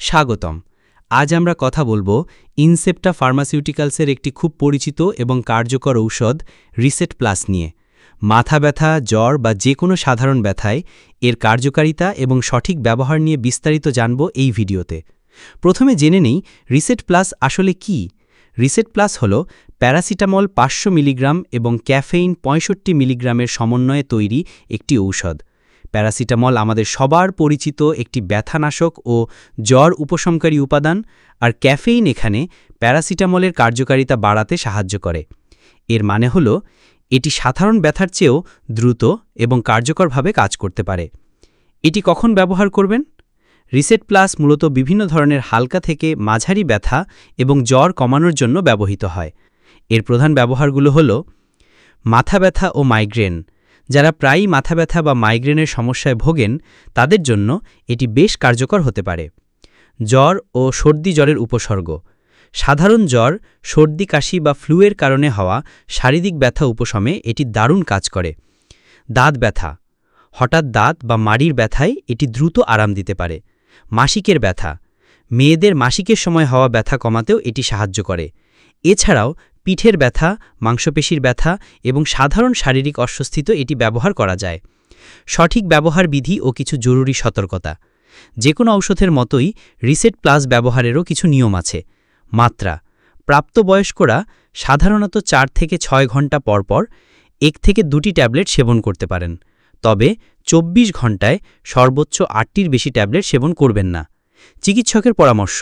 স্বাগতম। আজ আমরা কথা বলবো ইনসেপ্টা ফার্মাসিউটিক্যালসের একটি খুব পরিচিত এবং কার্যকর ঔষধ রিসেট প্লাস নিয়ে। মাথা ব্যথা, জ্বর বা যে কোনো সাধারণ ব্যথায় এর কার্যকারিতা এবং সঠিক ব্যবহার নিয়ে বিস্তারিত জানব এই ভিডিওতে। প্রথমে জেনে নেই রিসেট প্লাস আসলে কি। রিসেট প্লাস হল প্যারাসিটামল 500 মিলিগ্রাম এবং ক্যাফেইন 65 মিলিগ্রামের সমন্বয়ে তৈরি একটি ঔষধ। প্যারাসিটামল আমাদের সবার পরিচিত একটি ব্যথানাশক ও জ্বর উপশমকারী উপাদান, আর ক্যাফেইন এখানে প্যারাসিটামলের কার্যকারিতা বাড়াতে সাহায্য করে। এর মানে হল এটি সাধারণ ব্যথার চেয়েও দ্রুত এবং কার্যকরভাবে কাজ করতে পারে। এটি কখন ব্যবহার করবেন? রিসেট প্লাস মূলত বিভিন্ন ধরনের হালকা থেকে মাঝারি ব্যথা এবং জ্বর কমানোর জন্য ব্যবহৃত হয়। এর প্রধান ব্যবহারগুলো হল মাথা ব্যথা ও মাইগ্রেন। যারা প্রায়ই মাথা ব্যথা বা মাইগ্রেনের সমস্যায় ভোগেন তাদের জন্য এটি বেশ কার্যকর হতে পারে। জ্বর ও সর্দি জ্বরের উপসর্গ। সাধারণ জ্বর, সর্দি কাশি বা ফ্লুয়ের কারণে হওয়া শারীরিক ব্যথা উপশমে এটি দারুণ কাজ করে। দাঁত ব্যথা। হঠাৎ দাঁত বা মাড়ির ব্যথায় এটি দ্রুত আরাম দিতে পারে। মাসিকের ব্যথা। মেয়েদের মাসিকের সময় হওয়া ব্যথা কমাতেও এটি সাহায্য করে। এছাড়াও পিঠের ব্যথা, মাংসপেশির ব্যথা এবং সাধারণ শারীরিক অস্বস্তিতে এটি ব্যবহার করা যায়। সঠিক ব্যবহার বিধি ও কিছু জরুরি সতর্কতা। যে কোনো ঔষধের মতোই রিসেট প্লাস ব্যবহারেরও কিছু নিয়ম আছে। মাত্রা। প্রাপ্তবয়স্করা সাধারণত 4 থেকে 6 ঘন্টা পরপর 1 থেকে 2টি ট্যাবলেট সেবন করতে পারেন, তবে 24 ঘন্টায় সর্বোচ্চ 8টির বেশি ট্যাবলেট সেবন করবেন না। চিকিৎসকের পরামর্শ।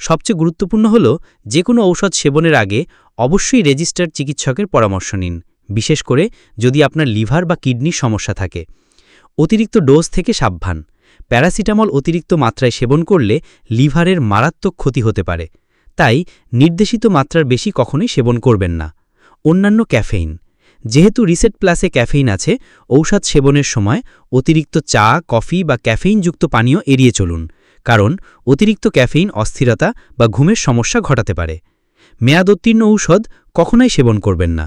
সবচেয়ে গুরুত্বপূর্ণ হল যে কোনো ঔষধ সেবনের আগে অবশ্যই রেজিস্টার্ড চিকিৎসকের পরামর্শ নিন, বিশেষ করে যদি আপনার লিভার বা কিডনির সমস্যা থাকে। অতিরিক্ত ডোজ থেকে সাবধান। প্যারাসিটামল অতিরিক্ত মাত্রায় সেবন করলে লিভারের মারাত্মক ক্ষতি হতে পারে, তাই নির্দেশিত মাত্রার বেশি কখনোই সেবন করবেন না। অন্যান্য ক্যাফেইন। যেহেতু রিসেট প্লাসে ক্যাফেইন আছে, ঔষধ সেবনের সময় অতিরিক্ত চা, কফি বা ক্যাফেইনযুক্ত পানীয় এড়িয়ে চলুন, কারণ অতিরিক্ত ক্যাফেইন অস্থিরতা বা ঘুমের সমস্যা ঘটাতে পারে। মেয়াদোত্তীর্ণ ঔষধ কখনোই সেবন করবেন না।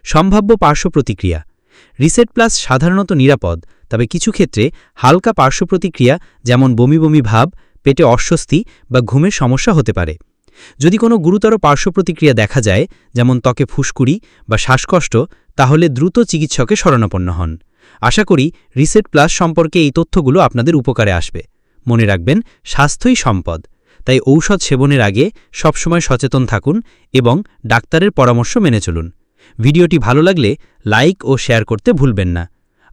সম্ভাব্য পার্শ্ব প্রতিক্রিয়া। রিসেট প্লাস সাধারণত নিরাপদ, তবে কিছু ক্ষেত্রে হালকা পার্শ্ব প্রতিক্রিয়া যেমন বমি বমি ভাব, পেটে অস্বস্তি বা ঘুমের সমস্যা হতে পারে। যদি কোনো গুরুতর পার্শ্ব প্রতিক্রিয়া দেখা যায়, যেমন ত্বকে ফুসকুড়ি বা শ্বাসকষ্ট, তাহলে দ্রুত চিকিৎসকের শরণাপন্ন হন। আশা করি রিসেট প্লাস সম্পর্কে এই তথ্যগুলো আপনাদের উপকারে আসবে। মনে রাখবেন, স্বাস্থ্যই সম্পদ, তাই ঔষধ সেবনের আগে সবসময় সচেতন থাকুন এবং ডাক্তারের পরামর্শ মেনে চলুন। ভিডিওটি ভালো লাগলে লাইক ও শেয়ার করতে ভুলবেন না।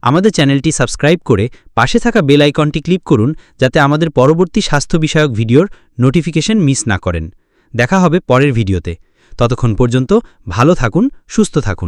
আমাদের চ্যানেলটি সাবস্ক্রাইব করে পাশে থাকা বেল আইকনটি ক্লিক করুন, যাতে আমাদের পরবর্তী স্বাস্থ্য বিষয়ক ভিডিওর নোটিফিকেশন মিস না করেন। দেখা হবে পরের ভিডিওতে। ততক্ষণ পর্যন্ত ভালো থাকুন, সুস্থ থাকুন।